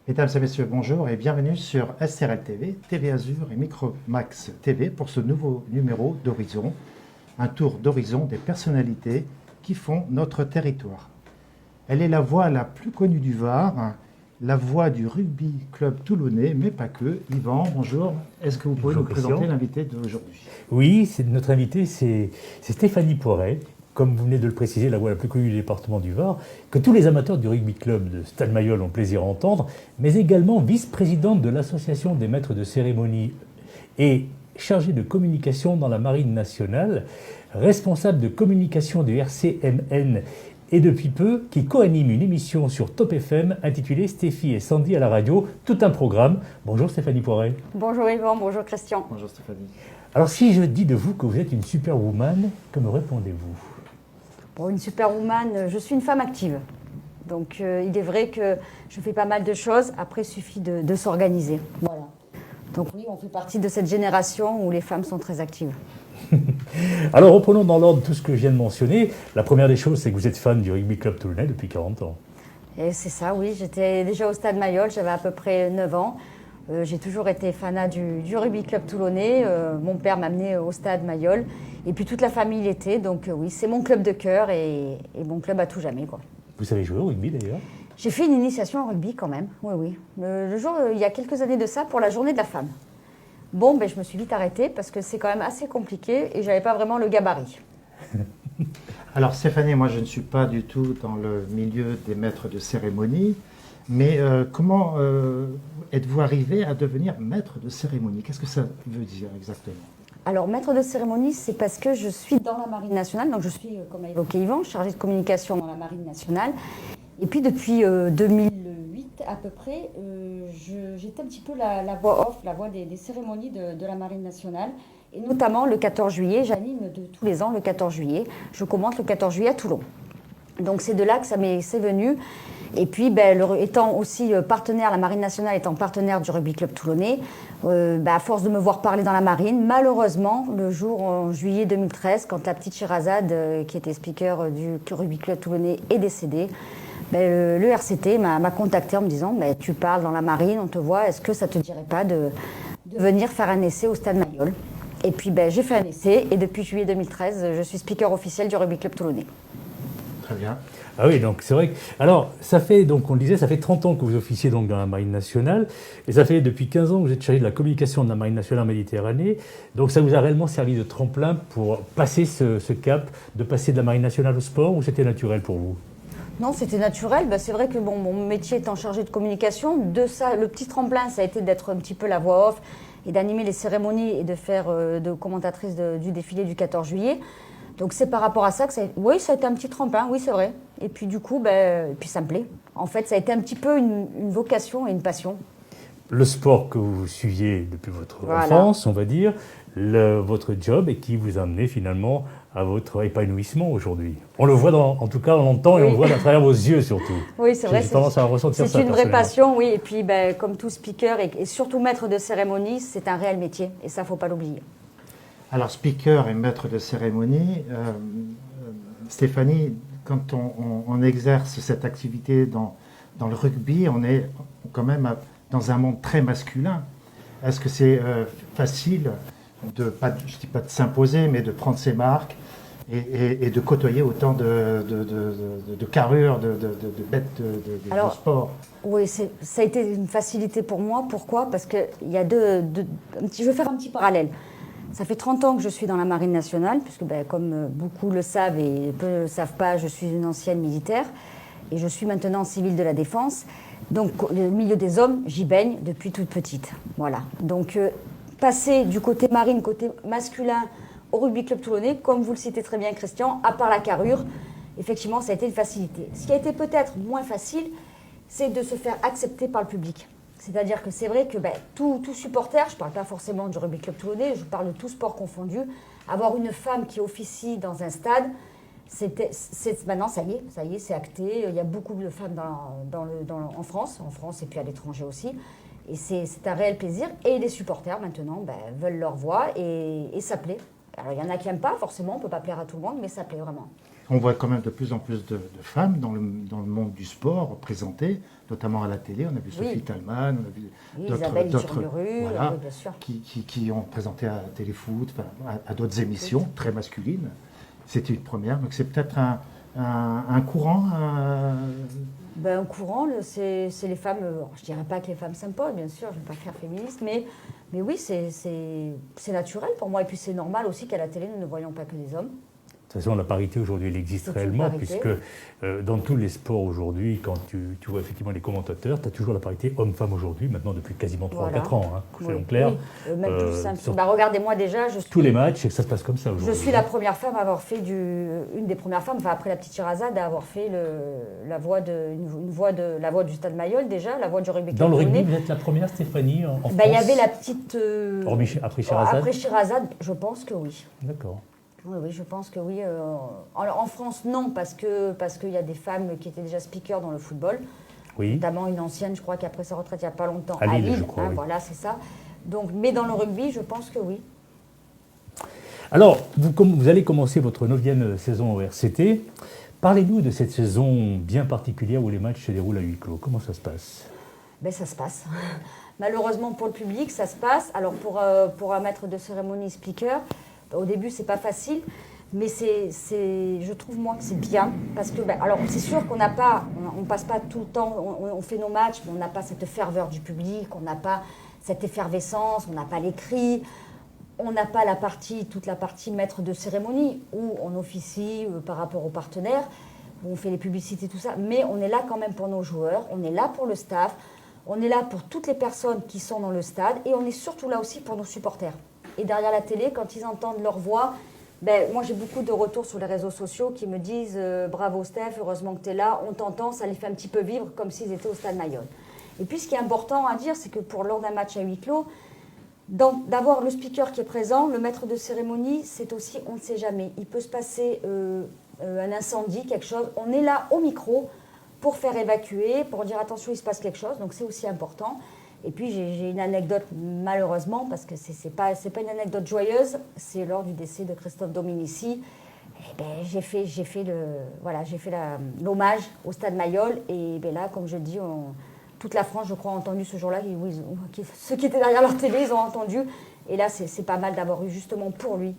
Mesdames et messieurs, bonjour et bienvenue sur SRL TV, TV Azur et Micromax TV pour ce nouveau numéro d'Horizon, un tour d'horizon des personnalités qui font notre territoire. Elle est la voix la plus connue du Var, la voix du rugby club toulonnais, mais pas que. Yvan, bonjour. Est-ce que vous pouvez nous présenter l'invité d'aujourd'hui? Oui, notre invité, c'est Stéphanie Poiret. Comme vous venez de le préciser, la voix la plus connue du département du Var, que tous les amateurs du rugby club de Stade Mayol ont plaisir à entendre, mais également vice-présidente de l'association des maîtres de cérémonie et chargée de communication dans la Marine nationale, responsable de communication du RCMN et depuis peu, qui co-anime une émission sur Top FM intitulée Stéphie et Sandy à la radio, tout un programme. Bonjour Stéphanie Poiret. Bonjour Yvan, bonjour Christian. Bonjour Stéphanie. Alors si je dis de vous que vous êtes une superwoman, que me répondez-vous? Pour une superwoman, je suis une femme active. Donc il est vrai que je fais pas mal de choses, après il suffit de s'organiser. Voilà. Donc oui, on fait partie de cette génération où les femmes sont très actives. Alors reprenons dans l'ordre tout ce que je viens de mentionner. La première des choses, c'est que vous êtes fan du rugby club toulonnais depuis 40 ans. Et c'est ça, oui. J'étais déjà au Stade Mayol, j'avais à peu près 9 ans. J'ai toujours été fanat du rugby club toulonnais. Mon père m'a amené au Stade Mayol. Et puis toute la famille l'était. Donc oui, c'est mon club de cœur et mon club à tout jamais, quoi. Vous savez jouer au rugby d'ailleurs? J'ai fait une initiation au rugby quand même, oui, oui. Le jour, il y a quelques années de ça, pour la journée de la femme. Bon, je me suis vite arrêtée parce que c'est quand même assez compliqué et je n'avais pas vraiment le gabarit. Alors Stéphanie, moi je ne suis pas du tout dans le milieu des maîtres de cérémonie, mais comment êtes-vous arrivé à devenir maître de cérémonie? Qu'est-ce que ça veut dire exactement? Alors, maître de cérémonie, c'est parce que je suis dans la Marine nationale, donc je suis, comme l'a évoqué Yvan, chargée de communication dans la Marine nationale. Et puis depuis 2008 à peu près, j'étais un petit peu la voix off, la voix des cérémonies de la Marine nationale. Et notamment le 14 juillet, j'anime de tous les ans le 14 juillet. Je commente le 14 juillet à Toulon. Donc c'est de là que c'est venu. Et puis étant aussi partenaire, la Marine nationale étant partenaire du rugby club toulonnais, à force de me voir parler dans la Marine, malheureusement, le jour en juillet 2013, quand la petite Sherazade, qui était speaker du rugby club toulonnais, est décédée, le RCT m'a contacté en me disant tu parles dans la Marine, on te voit, est-ce que ça ne te dirait pas de venir faire un essai au Stade Mayol? Et puis j'ai fait un essai et depuis juillet 2013, je suis speaker officiel du rugby club toulonnais. Très bien. Ah oui, donc c'est vrai que... Alors, ça fait, donc on le disait, ça fait 30 ans que vous officiez donc dans la Marine nationale, et ça fait depuis 15 ans que vous êtes chargé de la communication de la Marine nationale en Méditerranée, donc ça vous a réellement servi de tremplin pour passer ce cap, de passer de la Marine nationale au sport, ou c'était naturel pour vous? Non, c'était naturel. C'est vrai que mon métier étant chargé de communication, de ça, le petit tremplin, ça a été d'être un petit peu la voix off et d'animer les cérémonies et de faire de commentatrice du défilé du 14 juillet. Donc c'est par rapport à ça que ça a été un petit tremplin, oui c'est vrai. Et puis du coup, puis ça me plaît. En fait, ça a été un petit peu une vocation et une passion. Le sport que vous suiviez depuis votre enfance, on va dire, votre job et qui vous a amené finalement à votre épanouissement aujourd'hui. On le voit, en tout cas on l'entend et on le voit à travers vos yeux surtout. Oui c'est vrai, j'ai tendance à ressentir ça. C'est une vraie passion, oui. Et puis comme tout speaker et surtout maître de cérémonie, c'est un réel métier et ça, il ne faut pas l'oublier. Alors, speaker et maître de cérémonie, Stéphanie, quand on exerce cette activité dans le rugby, on est quand même dans un monde très masculin. Est-ce que c'est facile je ne dis pas de s'imposer, mais de prendre ses marques et de côtoyer autant de carrures, de bêtes de sport? Oui, ça a été une facilité pour moi. Pourquoi? Parce qu'il y a je vais faire un petit parallèle. Ça fait 30 ans que je suis dans la Marine nationale, puisque comme beaucoup le savent et peu ne le savent pas, je suis une ancienne militaire et je suis maintenant civile de la défense. Donc, le milieu des hommes, j'y baigne depuis toute petite. Voilà. Donc, passer du côté marine, côté masculin, au rugby club toulonnais, comme vous le citez très bien, Christian, à part la carrure, effectivement, ça a été une facilité. Ce qui a été peut-être moins facile, c'est de se faire accepter par le public. C'est-à-dire que c'est vrai que tout supporter, je ne parle pas forcément du rugby club toulonnais, je parle de tout sport confondu, avoir une femme qui officie dans un stade, maintenant ça y est, c'est acté. Il y a beaucoup de femmes en France et puis à l'étranger aussi. Et c'est un réel plaisir. Et les supporters, maintenant, veulent leur voix et ça plaît. Alors, il y en a qui n'aiment pas, forcément, on ne peut pas plaire à tout le monde, mais ça plaît vraiment. On voit quand même de plus en plus de femmes dans le monde du sport présentées, notamment à la télé. On a vu Sophie Thalmann, on a vu d'autres oui, bien sûr. qui ont présenté à Téléfoot, à d'autres émissions très masculines. C'était une première, donc c'est peut-être un courant. Un courant, c'est les femmes. Je ne dirais pas que les femmes s'imposent, bien sûr, je ne vais pas faire féministe, mais oui, c'est naturel pour moi. Et puis c'est normal aussi qu'à la télé, nous ne voyons pas que des hommes. De toute façon, la parité aujourd'hui, elle existe réellement, puisque dans tous les sports aujourd'hui, quand tu vois effectivement les commentateurs, tu as toujours la parité homme-femme aujourd'hui, maintenant depuis quasiment 3-4 ans, soyons clairs. Oui. Même plus simple. Regardez-moi déjà, tous les matchs, et que ça se passe comme ça aujourd'hui. Je suis la première femme à avoir fait une des premières femmes, après la petite Sherazade, à avoir fait la voix du Stade Mayol déjà, la voix du rugby. Dans le rugby, vous êtes la première, Stéphanie, en France? Il y avait la petite... Après Sherazade? Après Sherazade, je pense que oui. D'accord. Oui, je pense que oui. En France, non, parce qu'il y a des femmes qui étaient déjà speakers dans le football. Oui. Notamment une ancienne, je crois, qui a pris sa retraite il n'y a pas longtemps. À Lille, je crois. Oui. Voilà, c'est ça. Donc, mais dans le rugby, je pense que oui. Alors, vous allez commencer votre 9e saison au RCT. Parlez-nous de cette saison bien particulière où les matchs se déroulent à huis clos. Comment ça se passe? Ça se passe. Malheureusement pour le public, ça se passe. Alors, pour un maître de cérémonie speaker, au début, c'est pas facile, mais je trouve moi que c'est bien parce que, alors c'est sûr qu'on n'a pas, on passe pas tout le temps, on fait nos matchs, mais on n'a pas cette ferveur du public, on n'a pas cette effervescence, on n'a pas les cris, on n'a pas toute la partie maître de cérémonie où on officie par rapport aux partenaires, où on fait les publicités, tout ça, mais on est là quand même pour nos joueurs, on est là pour le staff, on est là pour toutes les personnes qui sont dans le stade et on est surtout là aussi pour nos supporters. Et derrière la télé, quand ils entendent leur voix, moi j'ai beaucoup de retours sur les réseaux sociaux qui me disent bravo Steph, heureusement que tu es là, on t'entend, ça les fait un petit peu vivre comme s'ils étaient au Stade Mayol. Et puis ce qui est important à dire, c'est que lors d'un match à huis clos, d'avoir le speaker qui est présent, le maître de cérémonie, c'est aussi, on ne sait jamais, il peut se passer un incendie, quelque chose, on est là au micro pour faire évacuer, pour dire attention, il se passe quelque chose, donc c'est aussi important. Et puis j'ai une anecdote, malheureusement, parce que c'est pas une anecdote joyeuse, c'est lors du décès de Christophe Dominici. J'ai fait l'hommage au Stade Mayol. Et là, comme je dis, toute la France, je crois, a entendu ce jour-là. Ceux qui étaient derrière leur télé, ils ont entendu. Et là, c'est pas mal d'avoir eu justement pour lui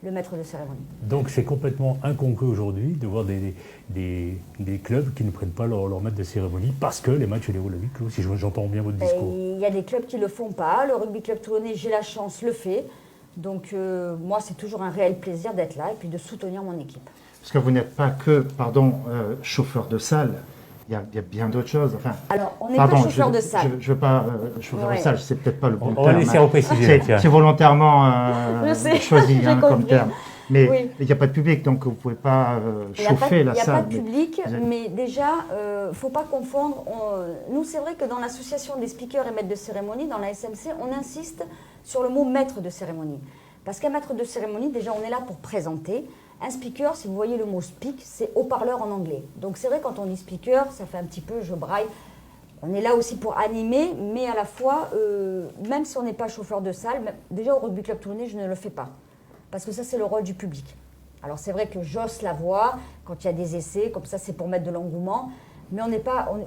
le maître de cérémonie. Donc c'est complètement inconclu aujourd'hui de voir des clubs qui ne prennent pas leur maître de cérémonie parce que les matchs se déroulent à huis clos, si j'entends bien votre discours. Il y a des clubs qui ne le font pas. Le rugby club toulonnais, j'ai la chance, le fait. Donc moi, c'est toujours un réel plaisir d'être là et puis de soutenir mon équipe. Parce que vous n'êtes pas que, chauffeur de salle. Il y a bien d'autres choses. Enfin, alors, on n'est pas chauffeur de salle. Je ne veux pas chauffeur de salle, c'est peut-être pas le bon terme. On va laisser repréciser. C'est volontairement choisi comme terme. Mais il n'y a pas de public, donc vous ne pouvez pas chauffer la salle. Il n'y a pas de public, mais déjà, il ne faut pas confondre. Nous, c'est vrai que dans l'association des speakers et maîtres de cérémonie, dans la SMC, on insiste sur le mot maître de cérémonie. Parce qu'un maître de cérémonie, déjà, on est là pour présenter. Un speaker, si vous voyez le mot speak, c'est haut-parleur en anglais. Donc c'est vrai, quand on dit speaker, ça fait un petit peu, je braille. On est là aussi pour animer, mais à la fois, même si on n'est pas chauffeur de salle, déjà au rugby club toulonnais, je ne le fais pas. Parce que ça, c'est le rôle du public. Alors c'est vrai que j'ose la voix quand il y a des essais, comme ça c'est pour mettre de l'engouement. Mais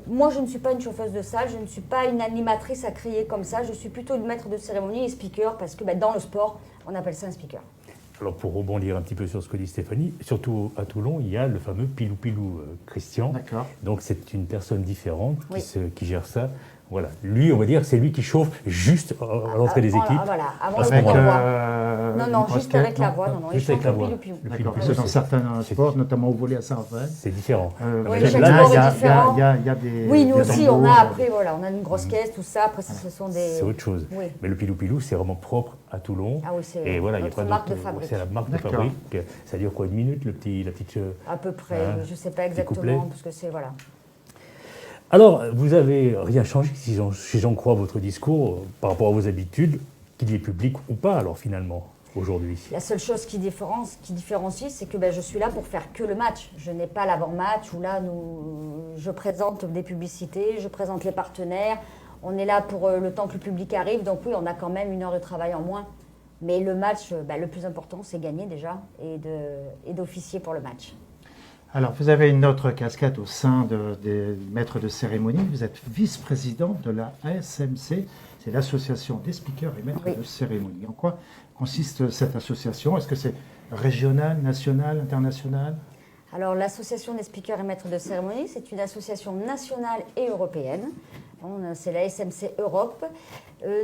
moi, je ne suis pas une chauffeuse de salle, je ne suis pas une animatrice à crier comme ça. Je suis plutôt une maître de cérémonie et speaker, parce que dans le sport, on appelle ça un speaker. Alors pour rebondir un petit peu sur ce que dit Stéphanie, surtout à Toulon, il y a le fameux Pilou Christian. D'accord. Donc c'est une personne différente qui gère ça. Voilà. Lui, on va dire, c'est lui qui chauffe juste à l'entrée des équipes. Voilà, avant avec la voix. Non, juste avec la voix. Non, juste avec la voix. D'accord, parce que dans certains sports, notamment au volley à Saint-Raphaël, c'est différent. Oui, chaque sport est différent. Il y a des. Oui, nous des aussi, tambours, on a après, on a une grosse caisse, tout ça. Après, ce sont des. C'est autre chose. Oui. Mais le Pilou, c'est vraiment propre à Toulon. Ah oui, c'est notre marque de fabrique. C'est la marque de fabrique. Ça dure quoi, une minute, la petite. À peu près, je ne sais pas exactement, parce que c'est voilà. Alors, vous n'avez rien changé, si j'en crois votre discours, par rapport à vos habitudes, qu'il y ait public ou pas, alors finalement, aujourd'hui. La seule chose qui différencie, c'est que je suis là pour faire que le match. Je n'ai pas l'avant-match où là, je présente des publicités, je présente les partenaires. On est là pour le temps que le public arrive, donc oui, on a quand même 1 heure de travail en moins. Mais le match, le plus important, c'est gagner déjà et d'officier pour le match. Alors, vous avez une autre casquette au sein des maîtres de cérémonie. Vous êtes vice-président de la ASMC, c'est l'association des speakers et maîtres de cérémonie. En quoi consiste cette association? Est-ce que c'est régional, national, international? Alors, l'association des speakers et maîtres de cérémonie, c'est une association nationale et européenne. C'est la SMC Europe.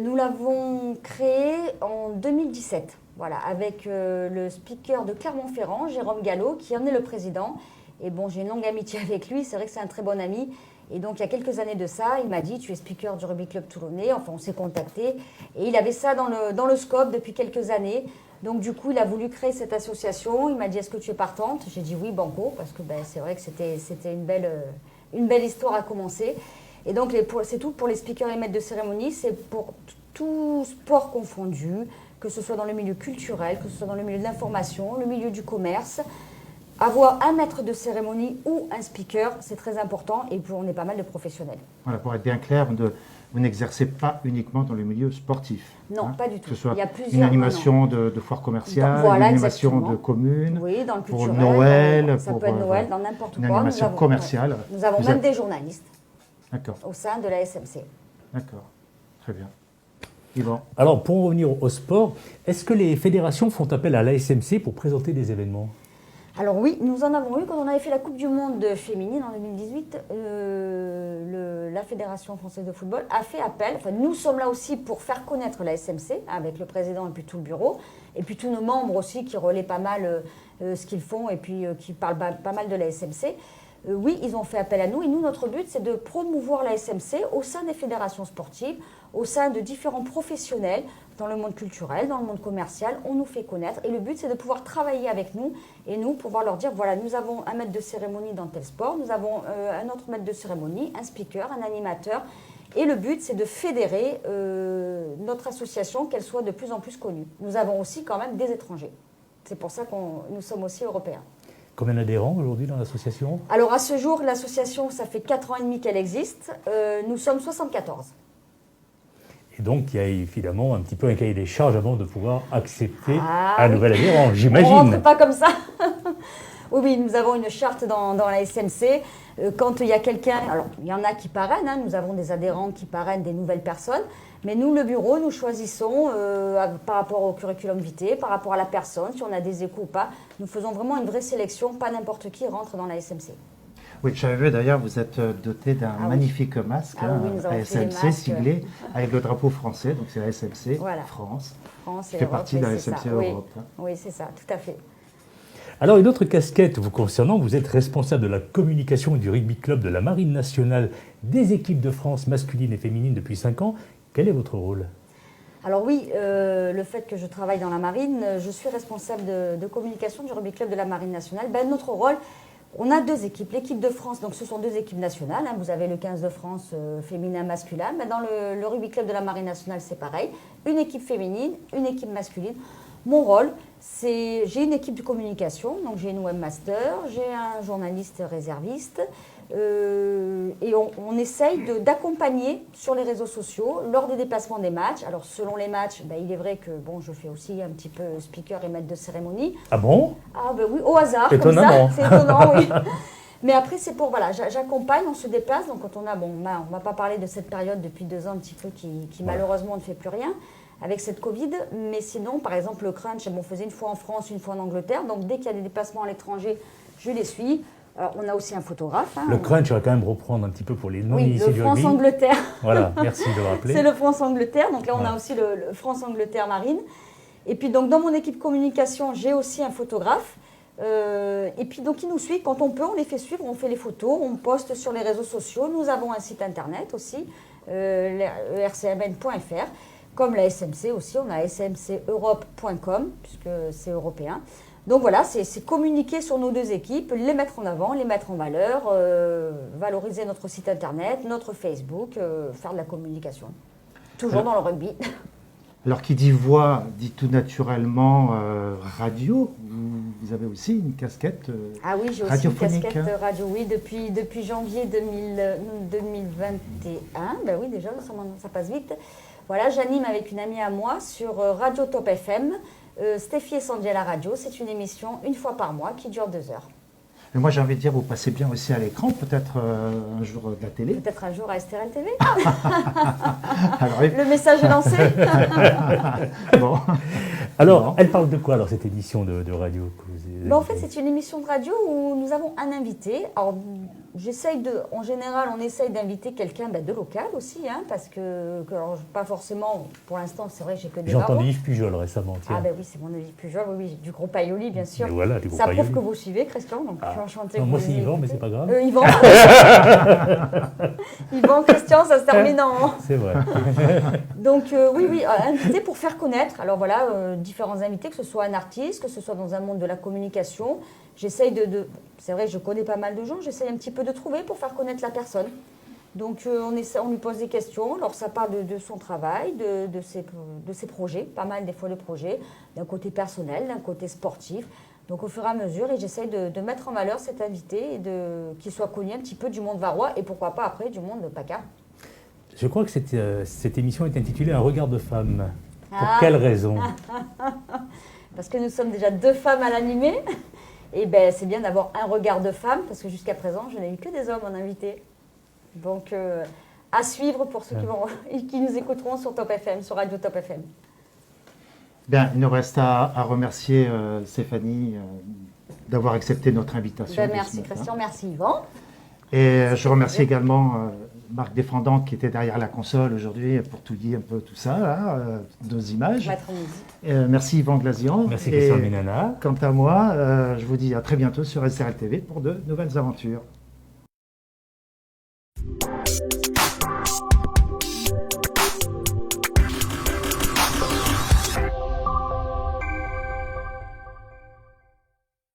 Nous l'avons créée en 2017, voilà, avec le speaker de Clermont-Ferrand, Jérôme Gallo, qui en est le président. Et bon, j'ai une longue amitié avec lui, c'est vrai que c'est un très bon ami. Et donc, il y a quelques années de ça, il m'a dit, tu es speaker du Rugby Club Toulonnais. Enfin, on s'est contacté. Et il avait ça dans le scope depuis quelques années. Donc, du coup, il a voulu créer cette association. Il m'a dit, est-ce que tu es partante? J'ai dit oui, banco, parce que c'est vrai que c'était une belle histoire à commencer. Et donc, c'est tout pour les speakers et maîtres de cérémonie. C'est pour tout sport confondu, que ce soit dans le milieu culturel, que ce soit dans le milieu de l'information, le milieu du commerce. Avoir un maître de cérémonie ou un speaker, c'est très important et on est pas mal de professionnels. Voilà, pour être bien clair, vous n'exercez pas uniquement dans le milieu sportif. Non, pas du tout. Que ce soit il y a plusieurs, une animation de foire commerciale, voilà, une animation exactement. de commune, oui, dans le pour culturel, Noël, ça pour peut être Noël, dans n'importe quoi. Une animation commerciale. Nous avons même des journalistes au sein de la SMC. D'accord, très bien. Yvan. Alors, pour en revenir au sport, est-ce que les fédérations font appel à l'ASMC pour présenter des événements? Alors oui, nous en avons eu quand on avait fait la Coupe du Monde féminine en 2018. La Fédération française de football a fait appel. Enfin, nous sommes là aussi pour faire connaître la SMC avec le président et puis tout le bureau. Et puis tous nos membres aussi qui relaient pas mal ce qu'ils font et puis qui parlent pas mal de la SMC. Oui, ils ont fait appel à nous. Et nous, notre but, c'est de promouvoir la SMC au sein des fédérations sportives, au sein de différents professionnels, dans le monde culturel, dans le monde commercial. On nous fait connaître. Et le but, c'est de pouvoir travailler avec nous et nous pouvoir leur dire, voilà, nous avons un maître de cérémonie dans tel sport, nous avons un autre maître de cérémonie, un speaker, un animateur. Et le but, c'est de fédérer notre association, qu'elle soit de plus en plus connue. Nous avons aussi quand même des étrangers. C'est pour ça que nous sommes aussi européens. Combien d'adhérents aujourd'hui dans l'association? Alors à ce jour, l'association, ça fait 4 ans et demi qu'elle existe. Nous sommes 74. Et donc, il y a évidemment un petit peu un cahier des charges avant de pouvoir accepter un nouvel adhérent, j'imagine. On ne rentre pas comme ça. Oui, nous avons une charte dans la SMC. Quand il y a quelqu'un, alors il y en a qui parrainent, nous avons des adhérents qui parrainent des nouvelles personnes, mais nous, le bureau, nous choisissons par rapport au curriculum vitae, par rapport à la personne, si on a des échos ou pas. Nous faisons vraiment une vraie sélection, pas n'importe qui rentre dans la SMC. Oui, j'avais vu d'ailleurs, vous êtes doté d'un magnifique masque, oui, ASMC ciblé avec le drapeau français, donc c'est la SMC France, qui fait Europe, partie de la SMC Europe. Oui, c'est ça, tout à fait. Alors, une autre casquette vous concernant, vous êtes responsable de la communication du rugby club de la Marine nationale des équipes de France masculines et féminines depuis 5 ans. Quel est votre rôle? Alors oui, le fait que je travaille dans la Marine, je suis responsable de communication du rugby club de la Marine nationale. Notre rôle, on a 2 équipes. L'équipe de France, donc ce sont 2 équipes nationales. Vous avez le 15 de France féminin, masculin. Dans le rugby club de la Marine nationale, c'est pareil. Une équipe féminine, une équipe masculine. Mon rôle, j'ai une équipe de communication, donc j'ai une webmaster, j'ai un journaliste réserviste, et on essaye d'accompagner sur les réseaux sociaux lors des déplacements des matchs. Alors selon les matchs, il est vrai que je fais aussi un petit peu speaker et maître de cérémonie. Ah bon? Ah oui, au hasard, étonnamment. Comme ça, c'est étonnant, oui. Mais après, c'est pour, j'accompagne, on se déplace. Donc quand on ne va pas parler de cette période depuis 2 ans un petit peu qui malheureusement ne fait plus rien avec cette Covid, mais sinon, par exemple, le crunch, on faisait une fois en France, une fois en Angleterre, donc dès qu'il y a des déplacements à l'étranger, je les suis. Alors, on a aussi un photographe. Le crunch, on va quand même reprendre un petit peu pour les non-initiés du rugby. Le France-Angleterre. Voilà, merci de le rappeler. C'est le France-Angleterre, donc là, on a aussi le France-Angleterre Marine. Et puis, donc, dans mon équipe communication, j'ai aussi un photographe. Et puis, donc, il nous suit. Quand on peut, on les fait suivre, on fait les photos, on poste sur les réseaux sociaux. Nous avons un site internet aussi, rcmn.fr. Comme la SMC aussi, on a smceurope.com, puisque c'est européen. Donc voilà, c'est communiquer sur nos 2 équipes, les mettre en avant, les mettre en valeur, valoriser notre site internet, notre Facebook, faire de la communication. Toujours dans le rugby. Alors, qui dit voix, dit tout naturellement radio. Vous avez aussi une casquette Ah oui, j'ai aussi une radiophonique. casquette radio, oui, depuis janvier 2021. Ben oui, déjà, ça passe vite. Voilà, j'anime avec une amie à moi sur Radio Top FM, Stéphie et Sandy à la radio. C'est une émission une fois par mois qui dure 2 heures. Et moi, j'ai envie de dire, vous passez bien aussi à l'écran, peut-être un jour de la télé. Peut-être un jour à STRL TV. Alors, Le message est lancé. bon. Alors, Bon. elle parle de quoi, alors, cette émission de radio que vous avez- En fait, c'est une émission de radio où nous avons un invité. Alors, en général, on essaye d'inviter quelqu'un de local aussi, hein, parce alors, pas forcément, pour l'instant, c'est vrai que j'ai que des J'ai entendu Varois. Yves Pujol récemment. Tiens. Ah ben oui, c'est mon Yves Pujol, oui, du groupe Aioli, bien sûr. Mais voilà, du groupe Ça prouve Aioli. que vous suivez, Christian, donc je suis enchantée. Non, que moi, vous c'est ayez Yvan, mais écouté. c'est pas grave. Yvan. Yvan, Christian, ça se termine en... C'est vrai. Donc oui, invité pour faire connaître. Alors voilà, différents invités, que ce soit un artiste, que ce soit dans un monde de la communication. J'essaye c'est vrai, je connais pas mal de gens, j'essaye un petit peu de trouver pour faire connaître la personne. Donc on lui pose des questions, alors ça parle de son travail, de ses projets, pas mal des fois de projets, d'un côté personnel, d'un côté sportif. Donc au fur et à mesure, et j'essaye de mettre en valeur cet invité et qu'il soit connu un petit peu du monde varois et pourquoi pas après du monde PACA. Je crois que cette émission est intitulée Un regard de femme. Pour Ah. quelle raison? Parce que nous sommes déjà 2 femmes à l'animer. Et ben c'est bien d'avoir un regard de femme, parce que jusqu'à présent, je n'ai eu que des hommes en invité. Donc, à suivre pour ceux qui nous écouteront sur Top FM, sur Radio Top FM. Bien, il nous reste à remercier Stéphanie d'avoir accepté notre invitation. Ben, de ce merci matin. Christian, merci Yvan. Et je remercie également Marc Desfendant qui était derrière la console aujourd'hui pour tout dire un peu tout ça, là, nos images. Maître musique. Merci Yvan Glazian. Merci Et Christian Minana. quant à moi, je vous dis à très bientôt sur SRL TV pour de nouvelles aventures.